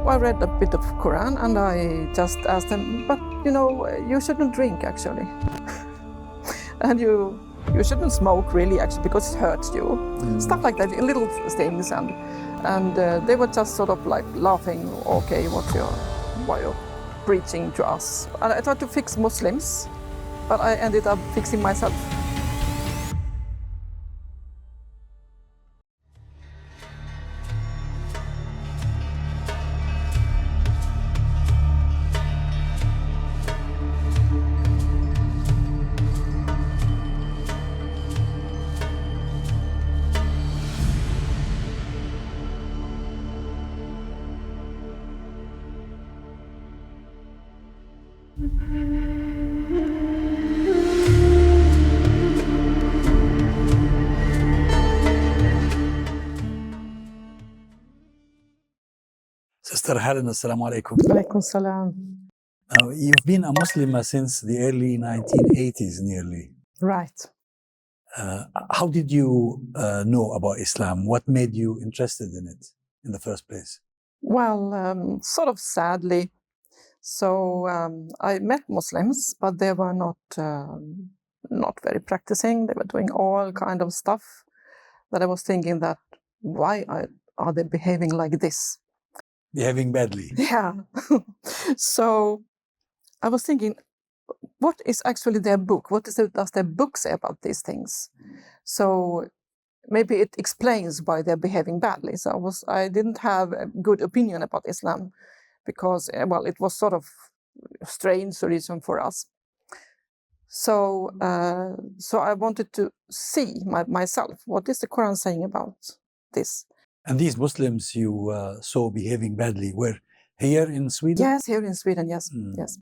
I read a bit of Quran and I just asked them, but you shouldn't drink actually. And you shouldn't smoke really actually because it hurts you. Stuff like that, little things. And they were just sort of like laughing, okay, why you're preaching to us. And I tried to fix Muslims, but I ended up fixing myself. Sister Helen, assalamu alaikum. Alaikum salam. Now, you've been a Muslimah since the early 1980s nearly. Right. How did you know about Islam? What made you interested in it in the first place? Well, sort of sadly. So I met Muslims, but they were not very practicing. They were doing all kind of stuff that I was thinking that why are they behaving like this? Behaving badly. Yeah. So I was thinking, what is actually their book? Does their book say about these things? So maybe it explains why they're behaving badly. So I didn't have a good opinion about Islam because, well, it was sort of a strange religion for us. So I wanted to see myself, what is the Quran saying about this? And these Muslims you saw behaving badly were here in Sweden? Yes, here in Sweden, yes. Yes.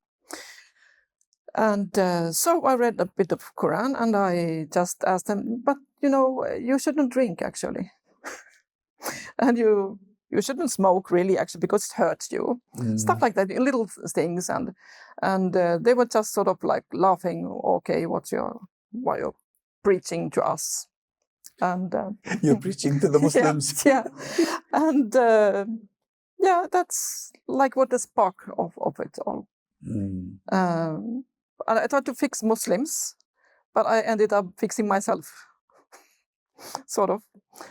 And so I read a bit of Quran and I just asked them, but you shouldn't drink actually. And you shouldn't smoke really actually because it hurts you. Stuff like that, little things. And they were just sort of like laughing, okay, why you're preaching to us. And you're preaching to the Muslims. Yeah. And yeah, that's like what the spark of it all. And I tried to fix Muslims, but I ended up fixing myself, sort of.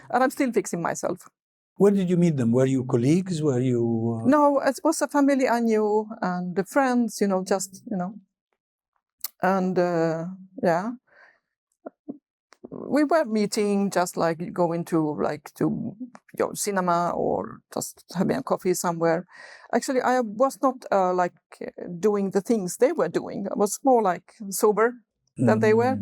And I'm still fixing myself. Where did you meet them? Were you colleagues? Were you... No, it was a family I knew and the friends, And yeah. We were meeting just like going to cinema or just having a coffee somewhere. Actually, I was not doing the things they were doing. I was more like sober than they were.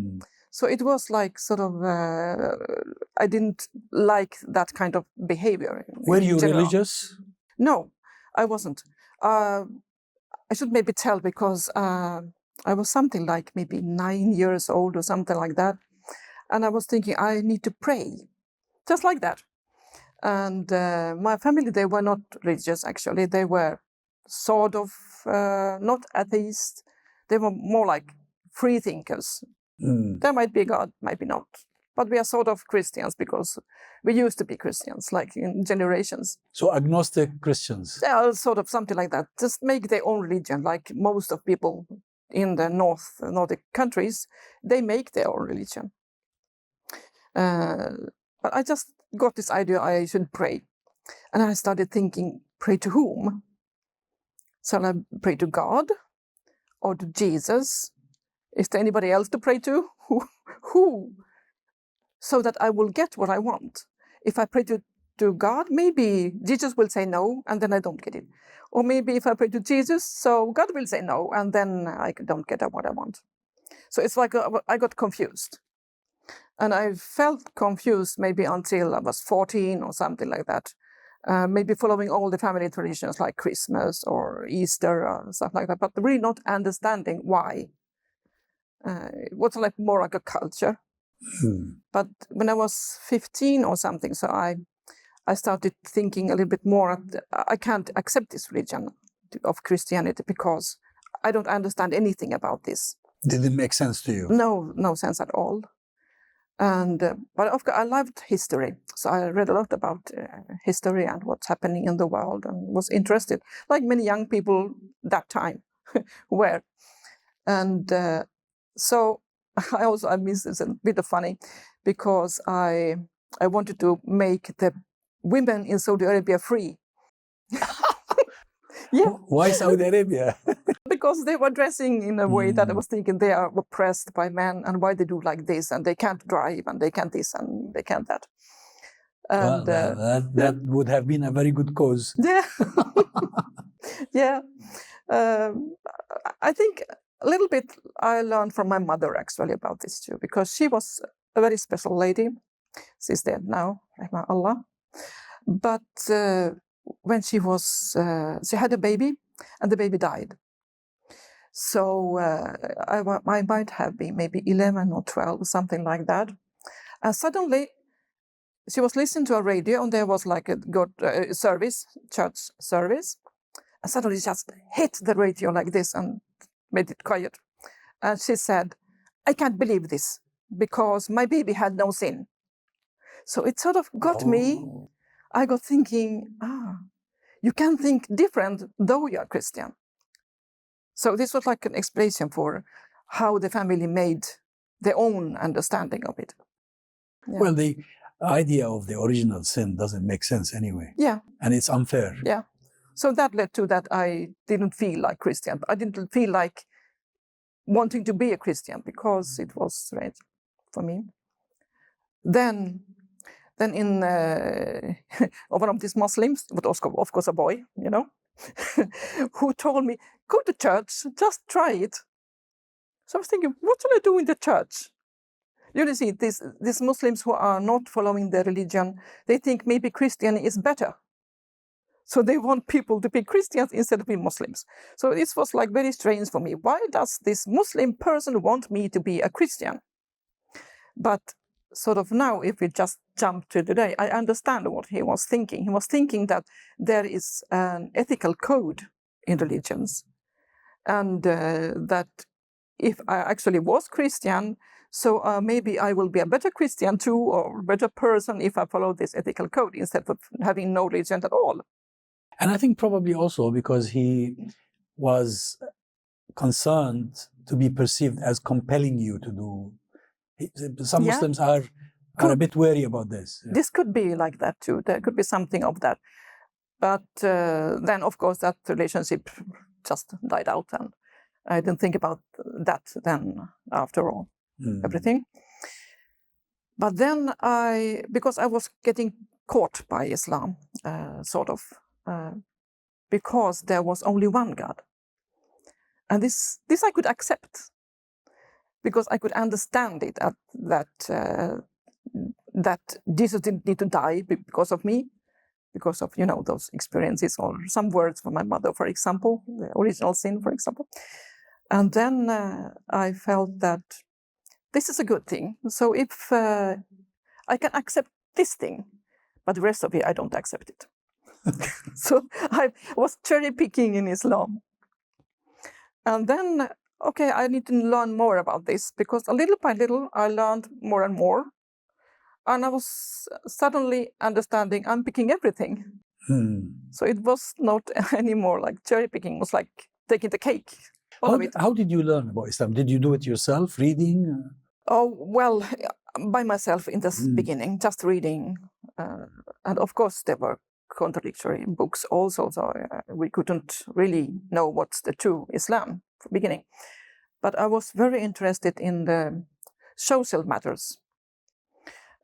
So it was like sort of, I didn't like that kind of behavior. Were you religious? No, I wasn't. I should maybe tell because I was something like maybe 9 years old or something like that. And I was thinking, I need to pray, just like that. And my family, they were not religious, actually. They were sort of not atheists. They were more like free thinkers. There might be God, might be not. But we are sort of Christians because we used to be Christians, like in generations. So agnostic Christians? Yeah, sort of something like that. Just make their own religion, like most of people in the Nordic countries, they make their own religion. But I just got this idea I should pray. And I started thinking, pray to whom? Shall I pray to God or to Jesus? Is there anybody else to pray to? Who? So that I will get what I want. If I pray to God, maybe Jesus will say no, and then I don't get it. Or maybe if I pray to Jesus, so God will say no, and then I don't get what I want. So it's like I got confused. And I felt confused maybe until I was 14 or something like that. Maybe following all the family traditions like Christmas or Easter or stuff like that, but really not understanding why. It was like more like a culture. But when I was 15 or something, so I started thinking a little bit more, I can't accept this religion of Christianity because I don't understand anything about this. Did it make sense to you? No sense at all. And but of course, I loved history, so I read a lot about history and what's happening in the world, and was interested, like many young people that time were. And so I miss this a bit of funny, because I wanted to make the women in Saudi Arabia free. Yeah. Why Saudi Arabia? Because they were dressing in a way that I was thinking they are oppressed by men, and why they do like this, and they can't drive, and they can't this, and they can't that. And Well, that would have been a very good cause. yeah. Yeah. I think a little bit I learned from my mother actually about this too, because she was a very special lady. She's dead now, Allah. But when she was, she had a baby, and the baby died. So I might have been maybe 11 or 12, something like that. And suddenly she was listening to a radio, and there was like a God service, church service. And suddenly she just hit the radio like this and made it quiet. And she said, "I can't believe this, because my baby had no sin." So it sort of got me. I got thinking, you can think different though you are Christian. So this was like an explanation for how the family made their own understanding of it. Yeah. Well, the idea of the original sin doesn't make sense anyway. Yeah. And it's unfair. Yeah. So that led to that I didn't feel like Christian. I didn't feel like wanting to be a Christian, because it was right for me. Then in one of these Muslims, but also, of course, a boy, you know, who told me, "Go to church, just try it." So I was thinking, what should I do in the church? You see, these Muslims who are not following their religion, they think maybe Christian is better. So they want people to be Christians instead of being Muslims. So this was like very strange for me. Why does this Muslim person want me to be a Christian? But sort of now, if we just jump to today, I understand what he was thinking. He was thinking that there is an ethical code in religions, and that if I actually was Christian, so maybe I will be a better Christian too, or a better person if I follow this ethical code instead of having no religion at all. And I think probably also because he was concerned to be perceived as compelling you to do. Some Muslims are a bit wary about this. Yeah. This could be like that too. There could be something of that. But then, of course, that relationship just died out, and I didn't think about that then after all, everything. But then because I was getting caught by Islam, sort of, because there was only one God. And this I could accept, because I could understand it, that Jesus didn't need to die because of me, because of, those experiences, or some words from my mother, for example, the original sin, for example. And then I felt that this is a good thing. So if I can accept this thing, but the rest of it, I don't accept it. So I was cherry picking in Islam. And then, okay, I need to learn more about this, because little by little, I learned more and more. And I was suddenly understanding I'm picking everything. So it was not anymore like cherry picking, it was like taking the cake. How did you learn about Islam? Did you do it yourself, reading? Oh, well, by myself in the beginning, just reading. And of course, there were contradictory books also, so we couldn't really know what's the true Islam from the beginning. But I was very interested in the social matters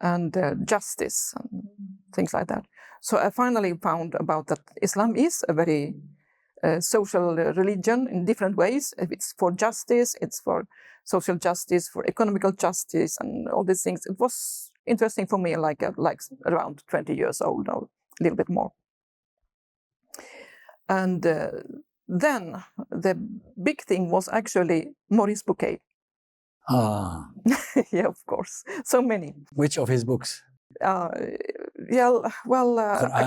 and justice and things like that. So I finally found about that Islam is a very social religion in different ways. It's for justice, it's for social justice, for economical justice, and all these things. It was interesting for me, like around 20 years old, or a little bit more. And then the big thing was actually Mori's Bouquet. Yeah, of course. So many. Which of his books? Quran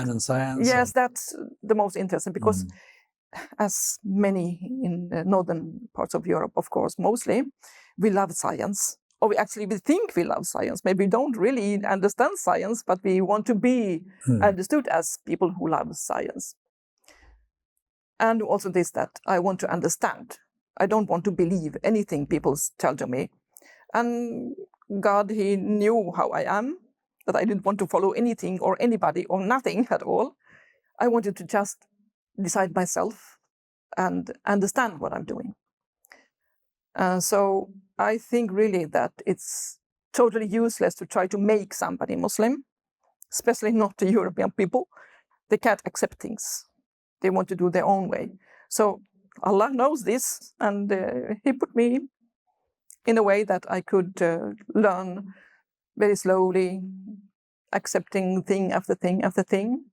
and Science? Yes, that's the most interesting, because as many in the northern parts of Europe, of course, mostly, we love science. or we think we love science. Maybe we don't really understand science, but we want to be understood as people who love science. And also this, that I want to understand. I don't want to believe anything people tell to me. And God, he knew how I am, that I didn't want to follow anything or anybody or nothing at all. I wanted to just decide myself and understand what I'm doing. So I think really that it's totally useless to try to make somebody Muslim, especially not the European people. They can't accept things. They want to do their own way. So Allah knows this, and he put me in a way that I could learn very slowly, accepting thing after thing after thing.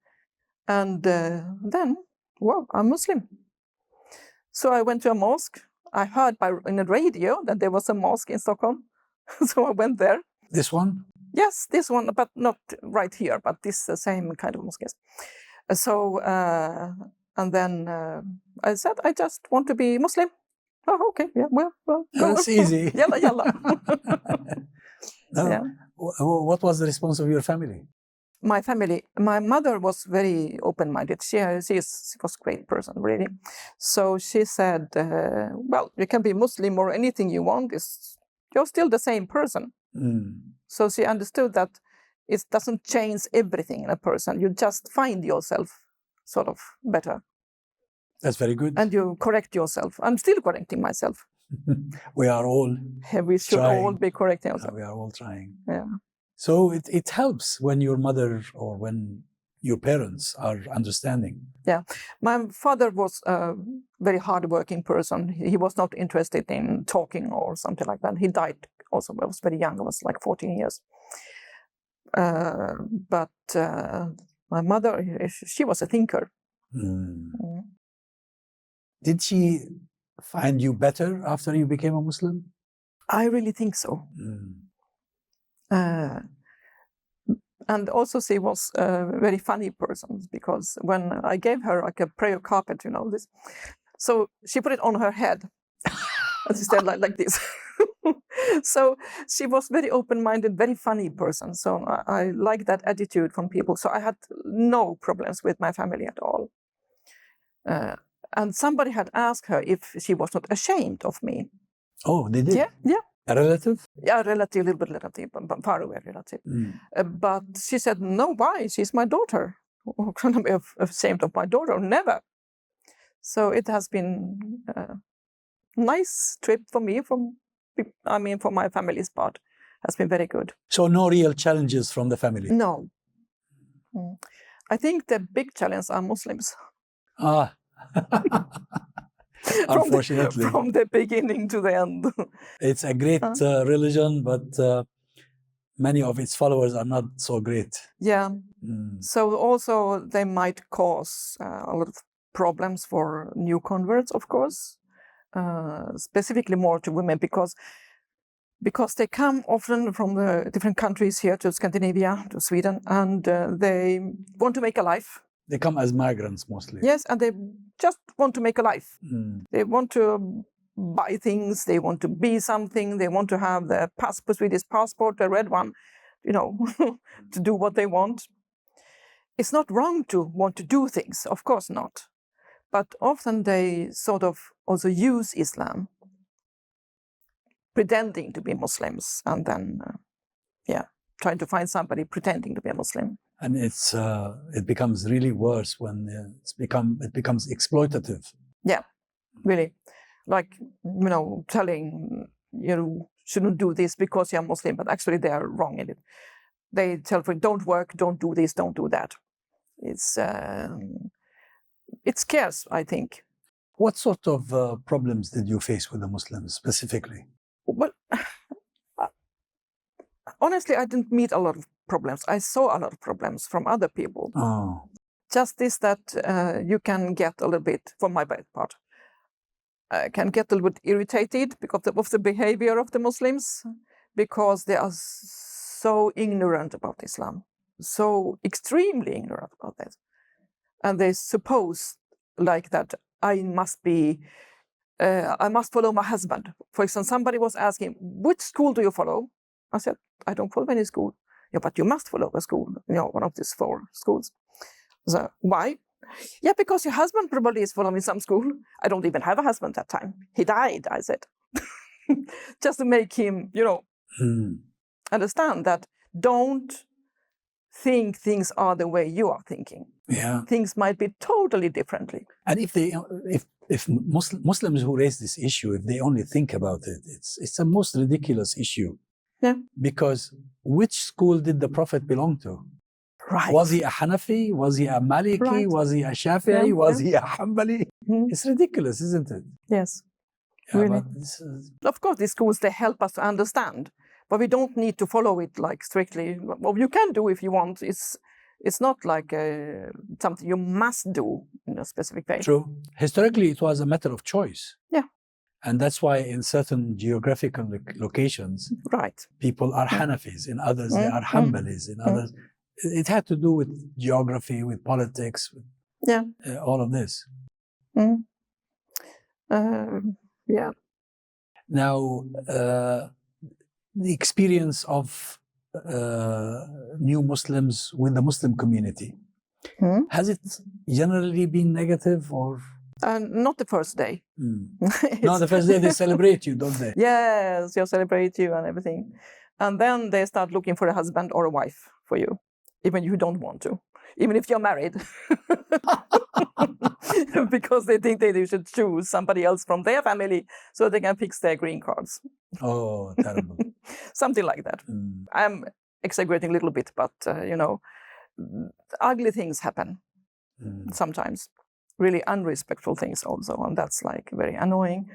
And then, wow, I'm Muslim. So I went to a mosque. I heard in the radio that there was a mosque in Stockholm. So I went there. This one? Yes, this one, but not right here, but this same kind of mosque. So, and then I said, I just want to be Muslim. Oh, okay, yeah, well. That's easy. Yalla, yalla. No. Yeah. What was the response of your family? My family, my mother was very open-minded. She was a great person, really. So she said, well, you can be Muslim or anything you want. You're still the same person. So she understood that it doesn't change everything in a person. You just find yourself sort of better. That's very good. And you correct yourself. I'm still correcting myself. We are all We should trying. all be correcting ourselves. We are all trying. Yeah. So it helps when your mother or when your parents are understanding. Yeah. My father was a very hard-working person. He was not interested in talking or something like that. He died also. I was very young. I was like 14 years. But my mother, she was a thinker. Did she find you better after you became a Muslim? I really think so. And also she was a very funny person, because when I gave her like a prayer carpet, this, so she put it on her head and she said like this. So she was very open-minded, very funny person. So I like that attitude from people. So I had no problems with my family at all. And somebody had asked her if she was not ashamed of me. Oh, they did? Yeah. A relative? Yeah, a little bit relative, but far away relative. But she said, no, why? She's my daughter. How can I be ashamed of my daughter? Never. So it has been a nice trip for me, for my family's part. Has been very good. So no real challenges from the family? No. I think the big challenge are Muslims. Unfortunately. From the beginning to the end. It's a great religion, but many of its followers are not so great. Yeah. So also they might cause a lot of problems for new converts, of course, specifically more to women, because they come often from the different countries here to Scandinavia, to Sweden, and they want to make a life. They come as migrants mostly. Yes, and they just want to make a life. They want to buy things, they want to be something, they want to have the Swedish passport, the red one, to do what they want. It's not wrong to want to do things, of course not. But often they sort of also use Islam, pretending to be Muslims, and then, trying to find somebody pretending to be a Muslim. And it becomes really worse when it becomes exploitative. Yeah, really. Like, telling you shouldn't do this because you're Muslim, but actually they are wrong in it. They tell you, don't work, don't do this, don't do that. It scares, I think. What sort of problems did you face with the Muslims specifically? Well, honestly, I didn't meet a lot of problems. I saw a lot of problems from other people. Just this, that you can get a little bit, for my part, can get a little bit irritated because of the behavior of the Muslims, because they are so ignorant about Islam, so extremely ignorant about that. And they suppose like that I must be I must follow my husband. For example, somebody was asking, which school do you follow? I said, I don't follow any school. Yeah, but you must follow a school, one of these 4 schools. So, why? Yeah, because your husband probably is following some school. I don't even have a husband that time. He died, I said. Just to make him, understand that don't think things are the way you are thinking. Yeah. Things might be totally differently. And if Muslims who raise this issue, if they only think about it, it's a most ridiculous issue. Yeah. Because which school did the Prophet belong to? Right. Was he a Hanafi? Was he a Maliki? Right. Was he a Shafi'i? Yeah, Was he a Hanbali? It's ridiculous, isn't it? Yes. Yeah, Really. But Of course, these schools, they help us to understand, but we don't need to follow it like strictly. Well, you can do if you want. It's not like something you must do in a specific way. True. Historically, it was a matter of choice. Yeah. And that's why in certain geographical locations, Right. people are Hanafis, in others they are Hanbalis, in others. It had to do with geography, with politics, with all of this. Yeah. Now, the experience of new Muslims with the Muslim community, has it generally been negative or? Not the first day. No, the first day they celebrate you, don't they? Yes, they celebrate you and everything. And then they start looking for a husband or a wife for you, even if you don't want to, even if you're married. Because they think they should choose somebody else from their family so they can fix their green cards. Oh, terrible. Something like that. I'm exaggerating a little bit, but, ugly things happen sometimes. Really unrespectful things also, and that's like very annoying.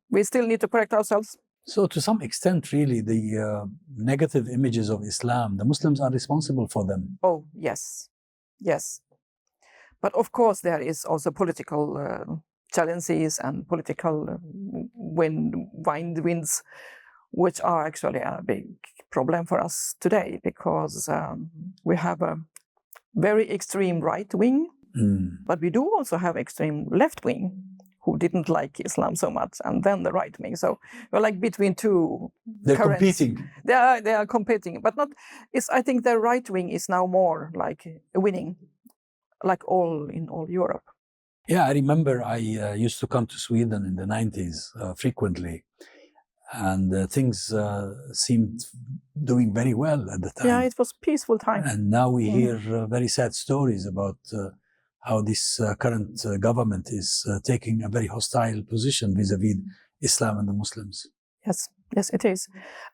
We still need to correct ourselves. So to some extent, really, the negative images of Islam, the Muslims are responsible for them. Oh, yes. Yes. But of course, there is also political challenges and political winds, which are actually a big problem for us today, because we have a very extreme right wing, but we do also have extreme left wing who didn't like Islam so much, and then the right wing. So we're like between two. They're currents. competing. They are competing, but not. I think the right wing is now more like winning, like in all Europe. Yeah, I remember I used to come to Sweden in the 90s frequently, and things seemed doing very well at the time. Yeah, it was a peaceful time. And now we hear very sad stories about how this current government is taking a very hostile position vis-a-vis Islam and the Muslims. Yes, it is.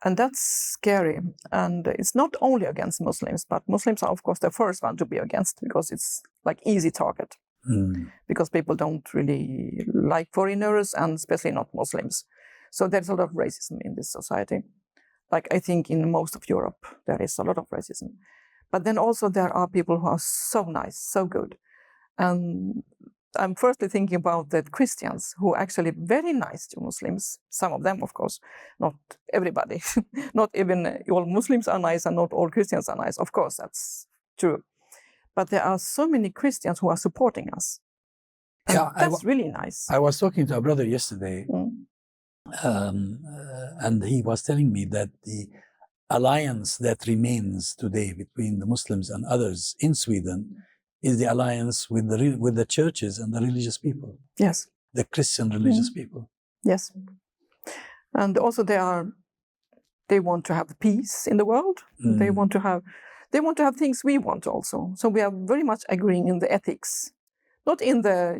And that's scary. And it's not only against Muslims, but Muslims are, of course, the first one to be against, because it's like easy target. Because people don't really like foreigners, and especially not Muslims. So there's a lot of racism in this society. Like I think in most of Europe, there is a lot of racism. But then also there are people who are so nice, so good. And I'm firstly thinking about the Christians who are actually very nice to Muslims. Some of them, of course, not everybody. Not even all Muslims are nice and not all Christians are nice. Of course, that's true. But there are so many Christians who are supporting us. And that's really nice. I was talking to a brother yesterday, and he was telling me that the alliance that remains today between the Muslims and others in Sweden is the alliance with the churches and the religious people. Yes. The Christian religious people. Yes. And also they want to have peace in the world. They want to have things we want also. So we are very much agreeing in the ethics. Not in the,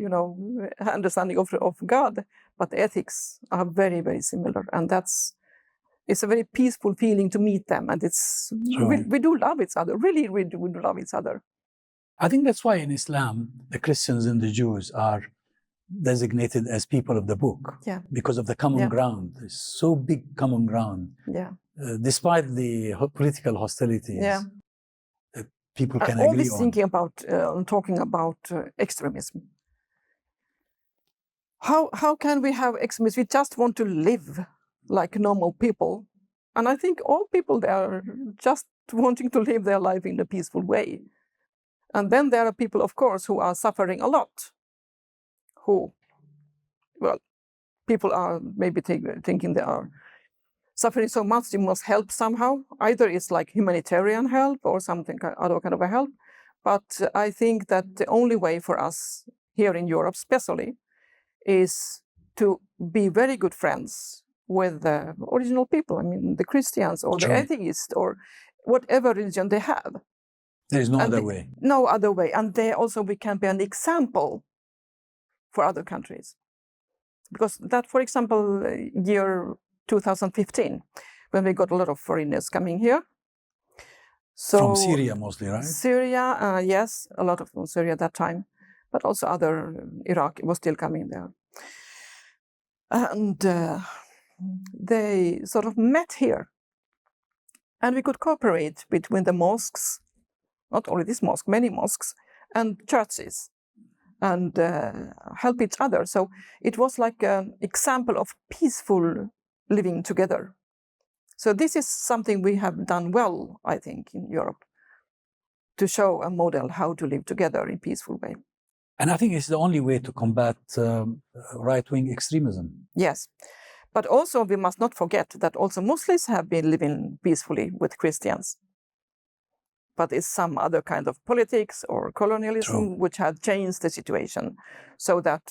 understanding of God, but the ethics are very, very similar. And it's a very peaceful feeling to meet them. And we do love each other. Really, we do love each other. I think that's why in Islam, the Christians and the Jews are designated as people of the book. Yeah. Because of the common ground. There's so big common ground. Yeah. Despite the political hostilities. Yeah. People can agree on. Always thinking about, talking about extremism. How can we have extremism? We just want to live like normal people. And I think all people, they are just wanting to live their life in a peaceful way. And then there are people, of course, who are suffering a lot. who, well, people are maybe thinking they are suffering so much, you must help somehow. Either it's like humanitarian help or something, other kind of a help. But I think that the only way for us here in Europe, especially, is to be very good friends with the original people. I mean, the Christians or the atheists or whatever religion they have. There is no other way. No other way. And they also, we can be an example for other countries. Because that, for example, year 2015, when we got a lot of foreigners coming here. So, from Syria mostly, right? Syria, yes, a lot of from Syria at that time. But also other, Iraq was still coming there. And they sort of met here. And we could cooperate between the mosques, not only this mosque, many mosques, and churches, and help each other. So it was like an example of peaceful living together. So this is something we have done well, I think, in Europe, to show a model how to live together in a peaceful way. And I think it's the only way to combat right-wing extremism. Yes. But also we must not forget that also Muslims have been living peacefully with Christians. But it's some other kind of politics or colonialism which had changed the situation. So that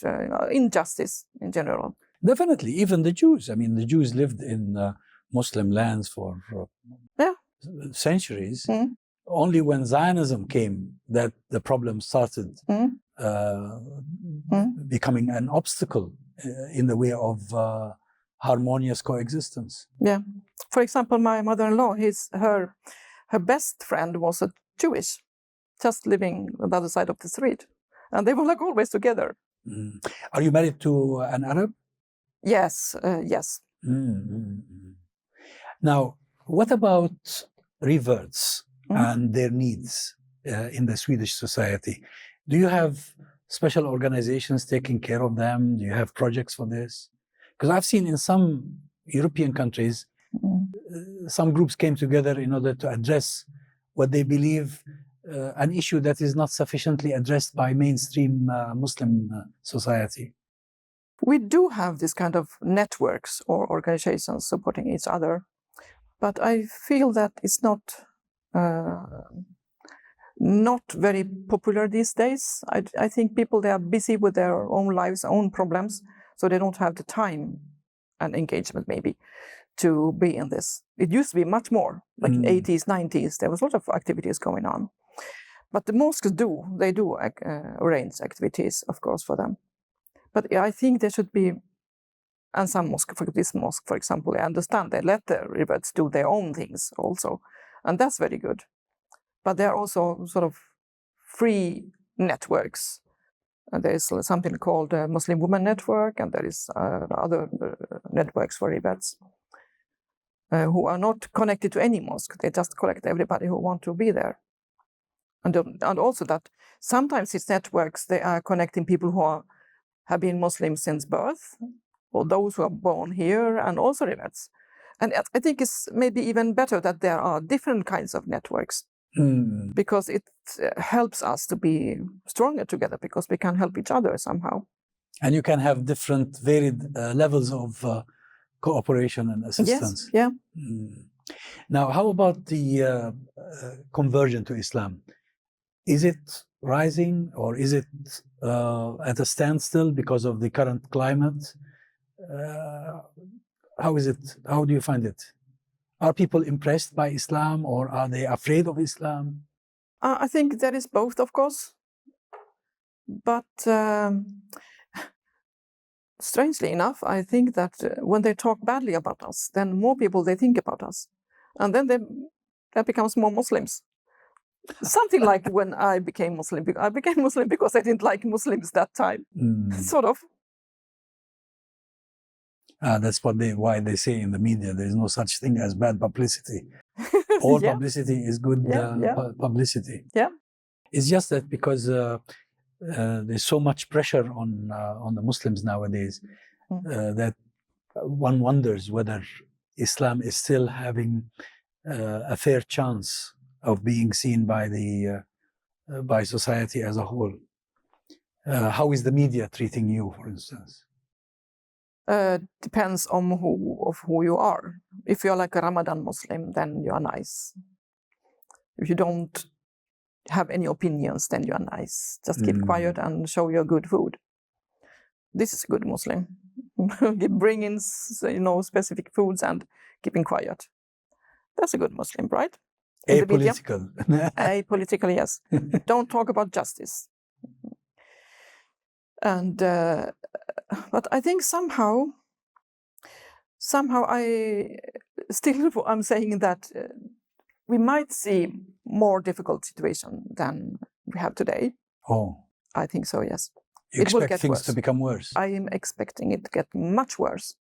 injustice in general. Definitely, even the Jews. I mean, the Jews lived in Muslim lands for centuries. Mm. Only when Zionism came that the problem started becoming an obstacle in the way of harmonious coexistence. Yeah. For example, my mother-in-law, her best friend was a Jewish, just living on the other side of the street. And they were like always together. Mm. Are you married to an Arab? Yes, yes. Mm-hmm. Now, what about reverts and their needs in the Swedish society? Do you have special organizations taking care of them? Do you have projects for this? Because I've seen in some European countries, some groups came together in order to address what they believe an issue that is not sufficiently addressed by mainstream Muslim society. We do have this kind of networks or organizations supporting each other, but I feel that it's not very popular these days. I think people, they are busy with their own lives, own problems, so they don't have the time and engagement maybe to be in this. It used to be much more, like in the 80s, 90s, there was a lot of activities going on. But the mosques they do arrange activities, of course, for them. But I think there should be, and some mosque, for this mosque, for example, I understand they let the reverts do their own things also, and that's very good. But there are also sort of free networks. And there is something called Muslim Women Network, and there is other networks for reverts who are not connected to any mosque. They just collect everybody who want to be there. And also that sometimes these networks, they are connecting people who have been Muslims since birth, or those who are born here, and also reverts. And I think it's maybe even better that there are different kinds of networks, because it helps us to be stronger together, because we can help each other somehow. And you can have different, varied levels of cooperation and assistance. Yes, yeah. Now, how about the conversion to Islam? Is it rising, or is it at a standstill because of the current climate? How is it? How do you find it? Are people impressed by Islam, or are they afraid of Islam? I think there is both, of course. But strangely enough, I think that when they talk badly about us, then more people, they think about us. And then there becomes more Muslims. Something like when I became Muslim. I became Muslim because I didn't like Muslims that time, sort of. That's why they say in the media, there is no such thing as bad publicity. All publicity is good publicity. Yeah. It's just that because there's so much pressure on the Muslims nowadays that one wonders whether Islam is still having a fair chance of being seen by society as a whole. How is the media treating you, for instance? Depends on who you are. If you're like a Ramadan Muslim, then you are nice. If you don't have any opinions, then you are nice. Just keep quiet and show your good food. This is a good Muslim. Bring in, specific foods and keeping quiet. That's a good Muslim, right? Apolitical. Apolitical, yes. Don't talk about justice. And but I think somehow I'm saying that we might see more difficult situation than we have today. Oh, I think so. Yes. you expect things to become worse? I am expecting it to get much worse.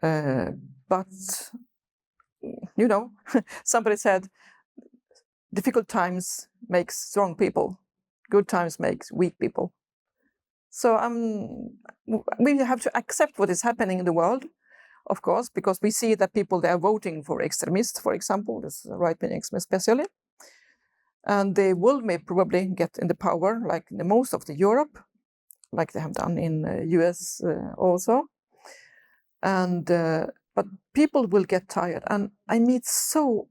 But somebody said, difficult times make strong people. Good times makes weak people. So we have to accept what is happening in the world, of course, because we see that people, they are voting for extremists, for example, this right-wing extremists especially. And they will probably get in the power, like in the most of the Europe, like they have done in US also. And but people will get tired. And I meet so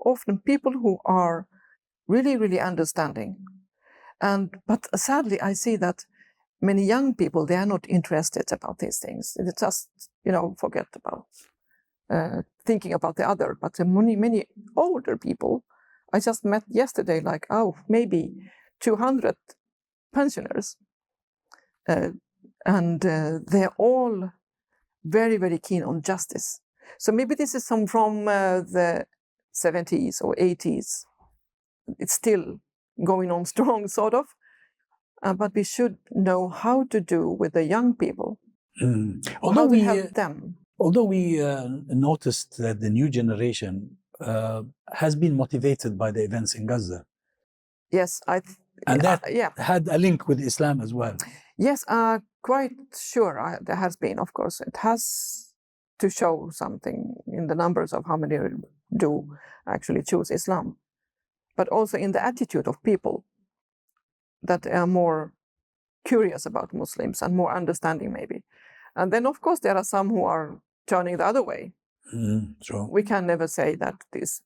often people who are really, really understanding. But sadly, I see that many young people, they are not interested about these things. They just, forget about thinking about the other. But many older people, I just met yesterday, maybe 200 pensioners. And they're all very, very keen on justice. So maybe this is from the 70s or 80s. It's still going on strong, sort of. But we should know how to do with the young people. Although we help them. Although we noticed that the new generation has been motivated by the events in Gaza. Yes, and that had a link with Islam as well. Yes, quite sure there has been, of course. It has to show something in the numbers of how many do actually choose Islam. But also in the attitude of people that are more curious about Muslims and more understanding maybe. And then, of course, there are some who are turning the other way. True. We can never say that this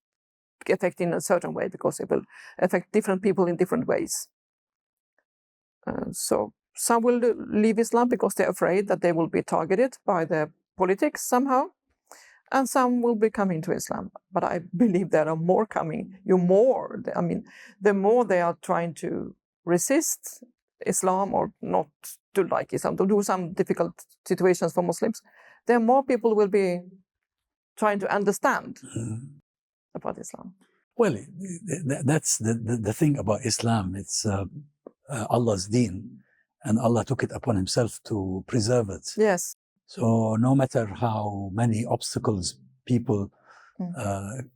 affects in a certain way because it will affect different people in different ways. So some will leave Islam because they're afraid that they will be targeted by the politics somehow. And some will be coming to Islam. But I believe there are more coming. The more they are trying to resist Islam or not to like Islam, to do some difficult situations for Muslims, there are more people will be trying to understand about Islam. Well, that's the thing about Islam. It's Allah's deen, and Allah took it upon himself to preserve it. Yes. So no matter how many obstacles people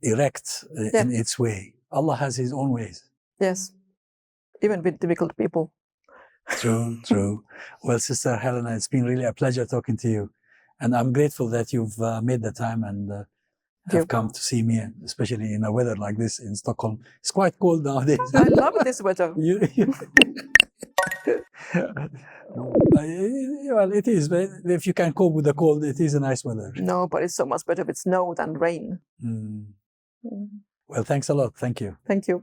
erect in its way, Allah has his own ways. Yes. Even with difficult people. True. Well, Sister Heleina, it's been really a pleasure talking to you. And I'm grateful that you've made the time and have come to see me, especially in a weather like this in Stockholm. It's quite cold nowadays. I love this weather. Well, it is. But if you can cope with the cold, it is a nice weather. No, but it's so much better with snow than rain. Well, thanks a lot. Thank you. Thank you.